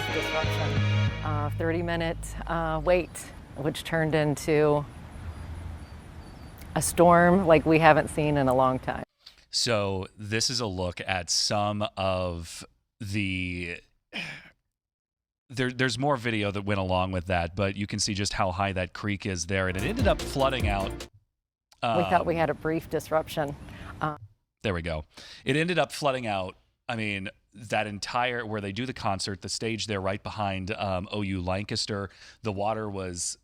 brief disruption, 30-minute wait, which turned into a storm like we haven't seen in a long time. So this is a look at some of the there's more video that went along with that, but you can see just how high that creek is there, and it ended up flooding out. We thought we had a brief disruption. There we go. It ended up flooding out. I mean, that entire where they do the concert, the stage there right behind OU Lancaster, the water was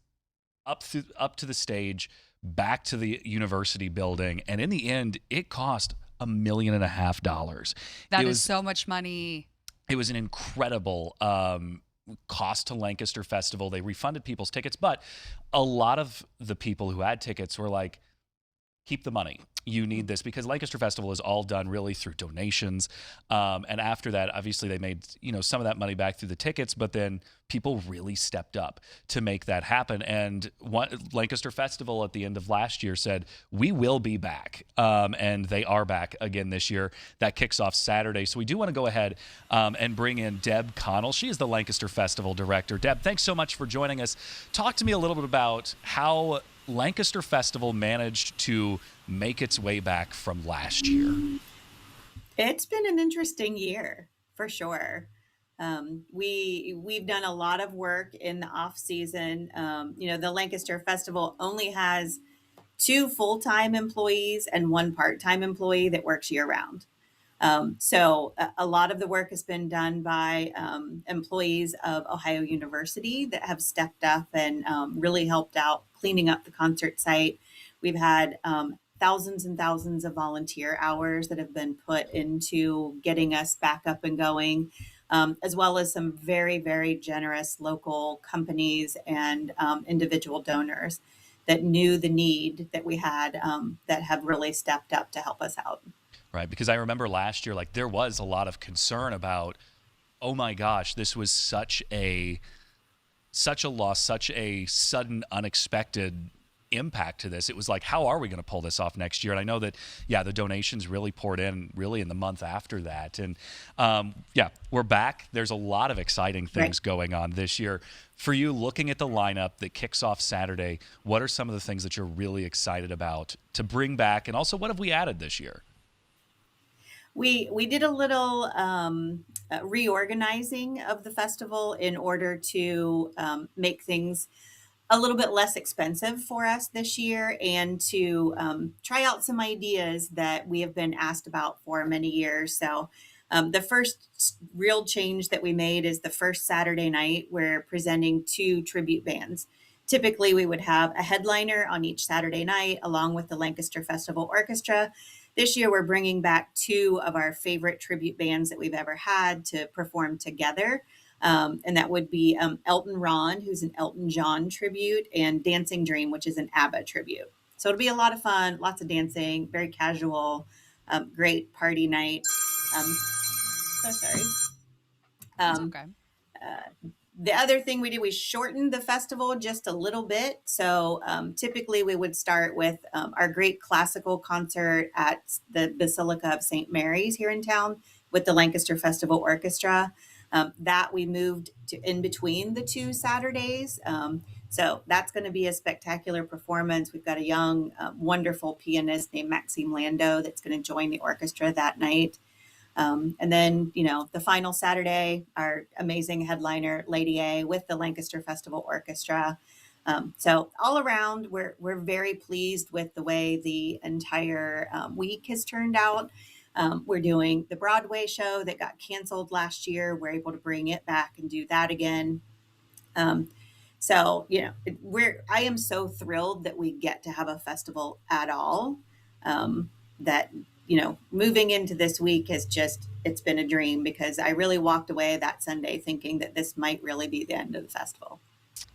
up to the stage, back to the university building, and in the end, it cost $1.5 million. That is so much money. It was an incredible cost to Lancaster Festival. They refunded people's tickets, but a lot of the people who had tickets were like, keep the money. You need this, because Lancaster Festival is all done really through donations. And after that, obviously they made, some of that money back through the tickets, but then people really stepped up to make that happen. And Lancaster Festival at the end of last year said, we will be back. And they are back again this year. That kicks off Saturday. So we do want to go ahead and bring in Deb Connell. She is the Lancaster Festival director. Deb, thanks so much for joining us. Talk to me a little bit about how Lancaster Festival managed to make its way back from last year. It's been an interesting year for sure. We've done a lot of work in the off season. The Lancaster Festival only has 2 full-time employees and 1 part-time employee that works year round. So a lot of the work has been done by employees of Ohio University that have stepped up and really helped out cleaning up the concert site. We've had thousands and thousands of volunteer hours that have been put into getting us back up and going, as well as some very, very generous local companies and individual donors that knew the need that we had, that have really stepped up to help us out. Right, because I remember last year, there was a lot of concern about, oh my gosh, this was such a loss, such a sudden, unexpected impact to this. It was like, how are we going to pull this off next year? And I know that, the donations really poured in really in the month after that. And we're back. There's a lot of exciting things going on this year. For you, looking at the lineup that kicks off Saturday, what are some of the things that you're really excited about to bring back? And also, what have we added this year? We did a little reorganizing of the festival in order to make things a little bit less expensive for us this year, and to try out some ideas that we have been asked about for many years. So the first real change that we made is the first Saturday night, we're presenting 2 tribute bands. Typically, we would have a headliner on each Saturday night along with the Lancaster Festival Orchestra. This year, we're bringing back 2 of our favorite tribute bands that we've ever had to perform together. And that would be Elton Ron, who's an Elton John tribute, and Dancing Dream, which is an ABBA tribute. So it'll be a lot of fun, lots of dancing, very casual, great party night. So sorry. It's okay. The other thing we did, we shortened the festival just a little bit. So typically we would start with our great classical concert at the Basilica of St. Mary's here in town with the Lancaster Festival Orchestra. That we moved to in between the 2 Saturdays. So that's going to be a spectacular performance. We've got a young, wonderful pianist named Maxime Lando that's going to join the orchestra that night. And then, the final Saturday, our amazing headliner, Lady A, with the Lancaster Festival Orchestra. So all around, we're very pleased with the way the entire week has turned out. We're doing the Broadway show that got canceled last year. We're able to bring it back and do that again. So, I am so thrilled that we get to have a festival at all. That moving into this week it's been a dream, because I really walked away that Sunday thinking that this might really be the end of the festival.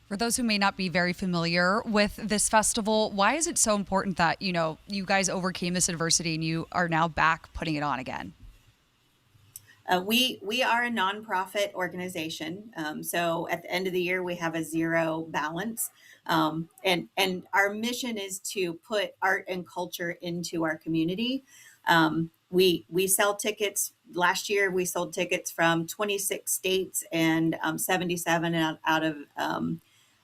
For those who may not be very familiar with this festival, why is it so important that, you guys overcame this adversity and you are now back putting it on again? We are a nonprofit organization. So at the end of the year, we have a zero balance. And our mission is to put art and culture into our community. we sell tickets. Last year, we sold tickets from 26 states and 77 out of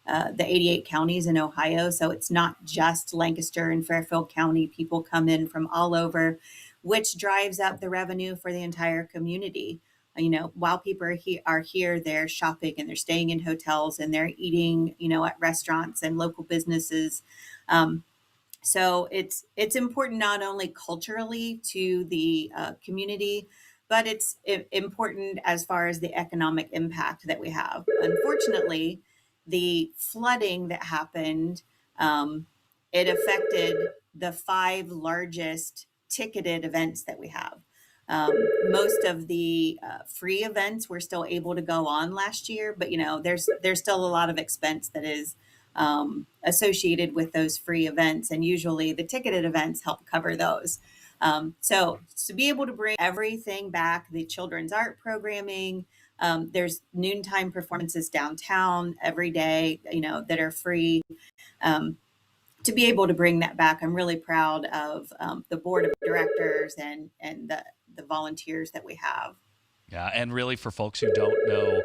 the 88 counties in Ohio. So it's not just Lancaster and Fairfield County. People come in from all over, which drives up the revenue for the entire community. While people are here, they're shopping and they're staying in hotels and they're eating, at restaurants and local businesses. So it's important not only culturally to the community, but it's important as far as the economic impact that we have. Unfortunately, the flooding that happened, it affected the 5 largest ticketed events that we have. Most of the free events were still able to go on last year, but there's still a lot of expense that is associated with those free events, and usually the ticketed events help cover those. So to be able to bring everything back, the children's art programming, there's noontime performances downtown every day, that are free. To be able to bring that back, I'm really proud of the board of directors and the volunteers that we have. Yeah, and really for folks who don't know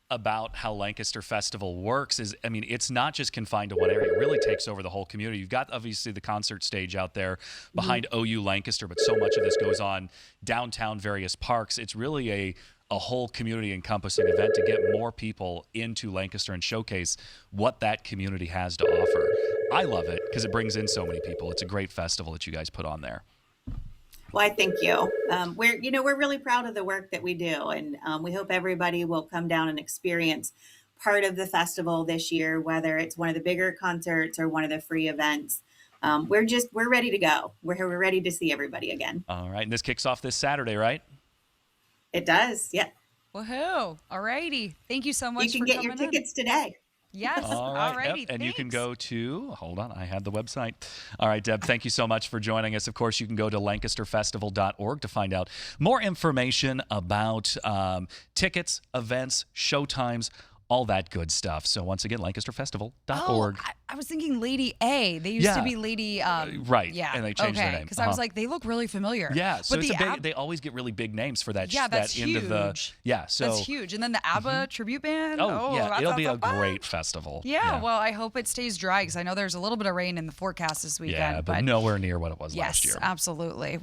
about how Lancaster Festival works it's not just confined to one area. It really takes over the whole community. You've got obviously the concert stage out there behind OU Lancaster, but so much of this goes on downtown, various parks. It's really a whole community encompassing event to get more people into Lancaster and showcase what that community has to offer. I love it because it brings in so many people. It's a great festival that you guys put on there. Well, I thank you. We're really proud of the work that we do, and we hope everybody will come down and experience part of the festival this year, whether it's one of the bigger concerts or one of the free events. We're ready to go. We're ready to see everybody again. All right, and this kicks off this Saturday, right? It does. Yeah. Woohoo! All righty. Thank you so much. You can get your tickets today. Yes. All right. Alrighty. Yep. And Thanks. you can go to, hold on, I had the website. All right, Deb, thank you so much for joining us. Of course, you can go to lancasterfestival.org to find out more information about tickets, events, showtimes, all that good stuff. So once again, lancasterfestival.org. I was thinking Lady A. They used to be Lady. Right. Yeah. And they changed their name. Because I was like, they look really familiar. Yeah. So but it's they always get really big names for that. Yeah, that's that end huge. Of the. Yeah. So that's huge. And then the ABBA tribute band. Oh yeah, that it'll sounds be so a fun. great festival. Yeah. Well, I hope it stays dry because I know there's a little bit of rain in the forecast this weekend. Yeah, but nowhere near what it was last year. Yes, absolutely.